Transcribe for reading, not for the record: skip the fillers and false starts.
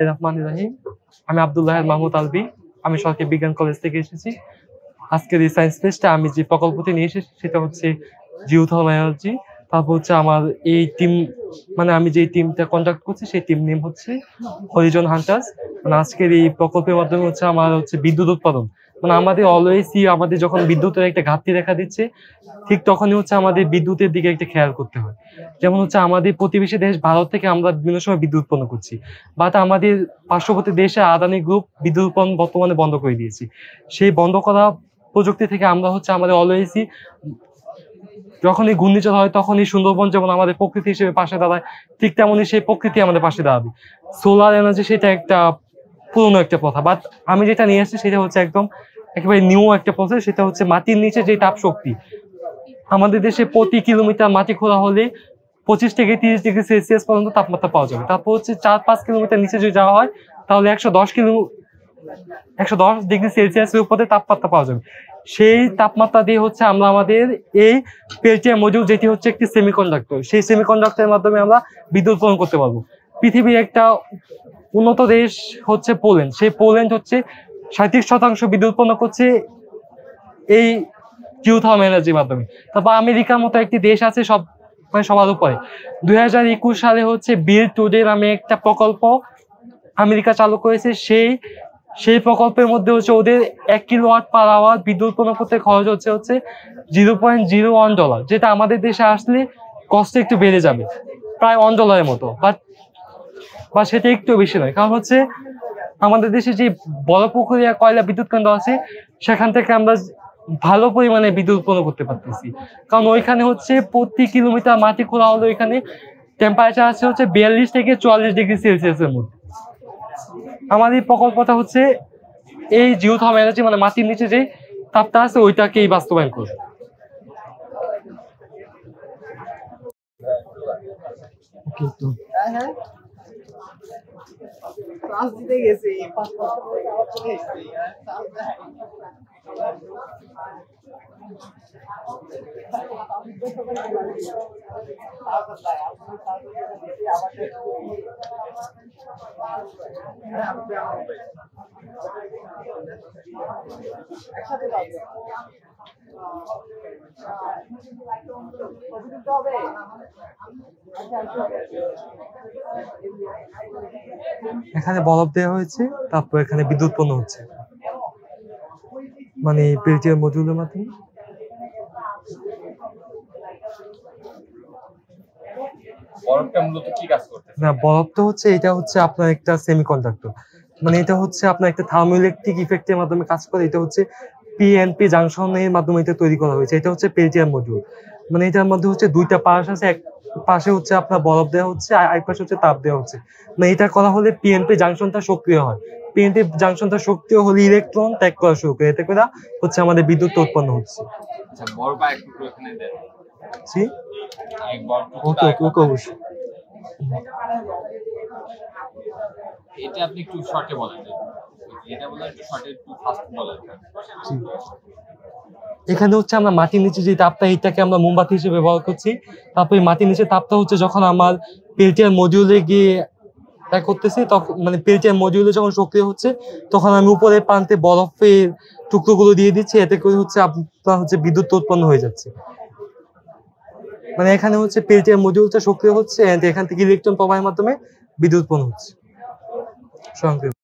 রহমানির রহিম। আমি আব্দুল্লাহ মাহমুদ আলবি। আমি সরকারি বিজ্ঞান কলেজ থেকে এসেছি। আজকের এই সায়েন্স ফেস্টে আমি যে প্রকল্পটি নিয়ে এসেছি সেটা হচ্ছে জিওথার্মাল এনার্জি। তারপর হচ্ছে আমার এই টিম, মানে আমি যে টিমটা কন্ডাক্ট করছি সেই টিম নেম হচ্ছে হরিজন হান্টার্স। মানে আজকের এই প্রকল্পের মাধ্যমে হচ্ছে আমার হচ্ছে বিদ্যুৎ উৎপাদন, মানে আমাদের অলওয়েজই আমাদের যখন বিদ্যুতের একটা ঘাটতি দেখা দিচ্ছে ঠিক তখনই হচ্ছে আমাদের বিদ্যুতের দিকে একটা খেয়াল করতে হয়। যেমন হচ্ছে আমাদের প্রতিবেশী দেশ ভারত থেকে আমরা বিভিন্ন সময় বিদ্যুৎ উৎপন্ন করছি, বাট আমাদের পার্শ্ববর্তী দেশে আদানি গ্রুপ বিদ্যুৎ উৎপাদন বর্তমানে বন্ধ করে দিয়েছি। সেই বন্ধ করা প্রযুক্তি থেকে আমরা হচ্ছে আমাদের অলওয়েজই যখনই ঘূর্ণিঝড় হয় তখনই সুন্দরবন যেমন আমাদের প্রকৃতি হিসেবে পাশে দাঁড়ায়, ঠিক তেমনই সেই প্রকৃতি আমাদের পাশে দাঁড়াবে। সোলার এনার্জি সেটা একটা পুরোনো একটা প্রথা, বাট আমি যেটা নিয়ে আসছি সেটা হচ্ছে একদম একেবারে নিউ একটা প্রসেস। সেটা হচ্ছে মাটির নিচে যে তাপ শক্তি। আমাদের দেশে প্রতি কিলোমিটার মাটি খোঁড়া হলে 25 থেকে 30 ডিগ্রি সেলসিয়াস পর্যন্ত তাপমাত্রা পাওয়া যাবে। তারপর হচ্ছে 4-5 কিলোমিটার নিচে যদি যাওয়া হয় তাহলে 110 ডিগ্রি সেলসিয়াসের উপরে তাপমাত্রা পাওয়া যাবে। সেই তাপমাত্রা দিয়ে হচ্ছে আমরা আমাদের এই পেলটিয়ার মডিউল, যেটি হচ্ছে একটি সেমিকন্ডাক্টর, সেই সেমিকন্ডাক্টরের মাধ্যমে আমরা বিদ্যুৎ উৎপাদন করতে পারবো। পৃথিবীর একটা উন্নত দেশ হচ্ছে পোল্যান্ড, সেই পোল্যান্ড হচ্ছে 37% বিদ্যুৎ উৎপন্ন করছে এই জিওথার্মাল এনার্জির মাধ্যমে। তারপর আমেরিকার মতো একটি দেশ আছে সব মানে সবার উপরে। 2021 সালে হচ্ছে বিল টুডে নামে একটা প্রকল্প আমেরিকা চালু করেছে। সেই প্রকল্পের মধ্যে হচ্ছে ওদের 1 কিলোওয়াট পার আওয়ার বিদ্যুৎ উৎপন্ন করতে খরচ হচ্ছে $0.01, যেটা আমাদের দেশে আসলে কষ্ট একটু বেড়ে যাবে, প্রায় $1 মতো। বা সেটা একটু বেশি নয়, কারণ হচ্ছে আমাদের দেশে যে বড়পুকুরিয়া কয়লা বিদ্যুৎ কেন্দ্র আছে সেখান থেকে আমরা ভালো পরিমাণে বিদ্যুৎ উৎপন্ন করতে পারতেছি। কারণ ওইখানে হচ্ছে প্রতি কিলোমিটার মাটি খোঁড়া হলে ওইখানে টেম্পারেচার আছে হচ্ছে 42 থেকে 44 ডিগ্রি সেলসিয়াসের মধ্যে। আমাদের এই প্রকল্পটা হচ্ছে এই জিওথার্মাল এনার্জি, মানে মাটির নিচে যে তাপটা আছে ওইটাকেই বাস্তবায়ন করবে। এখানে বরফ দেওয়া হয়েছে, তারপর এখানে বিদ্যুৎ উৎপন্ন হচ্ছে মানে পেলটিয়ার মডিউলের মাধ্যমে। বরফটা মূলত কি কাজ করতেছে? না, বরফটা হচ্ছে এটা হচ্ছে আপনার একটা সেমিকন্ডাক্টর, মানে এটা হচ্ছে আপনার একটা থার্মোইলেকট্রিক ইফেক্টের মাধ্যমে কাজ করে। এটা হচ্ছে পিএনপি জাংশনের মাধ্যমে এটা তৈরি করা হয়েছে। এটা হচ্ছে পেলটিয়ার মডিউল, মানে এটার মধ্যে হচ্ছে দুইটা পাশ আছে। এক পাশে হচ্ছে আপনার বরফ দেওয়া হচ্ছে, আর এক পাশে হচ্ছে তাপ দেওয়া হচ্ছে। মানে এটা করা হলে পিএনপি জাংশনটা সক্রিয় হয়। পিএনপি জাংশনটা সক্রিয় হলে ইলেকট্রন ত্যাগ করা শুরু করে, এতে করে হচ্ছে আমাদের বিদ্যুৎ উৎপন্ন হচ্ছে। আচ্ছা, বরফ আর একটু এখানে দেন। জি, এক বরফ ওকে ওকে ওকে, অবশ্যই। এটা আপনি একটু শর্টে বলেন, এটা বলেন একটু শর্টে, একটু ফাস্ট বলেন। এখানে হচ্ছে আমরা মাটির নিচে যে তাপটা, এটাকে আমরা মোমবাতি হিসেবে ব্যবহার করছি। তারপরে মাটির নিচে তাপটা হচ্ছে যখন আমার পেলটিয়ার মডিউলে গিয়ে তা করতেছি, তখন মানে পেলটিয়ার মডিউলে যখন সক্রিয় হচ্ছে তখন আমি উপরের প্রান্তে বরফের টুকরোগুলো দিয়ে দিচ্ছি, এতে করে হচ্ছে আপনার হচ্ছে বিদ্যুৎ উৎপন্ন হয়ে যাচ্ছে। মানে এখানে হচ্ছে পেলটিয়ার মডিউলটা সক্রিয় হচ্ছে, এখান থেকে ইলেকট্রন প্রবাহের মাধ্যমে বিদ্যুৎ উৎপন্ন হচ্ছে। সংক্ষেপে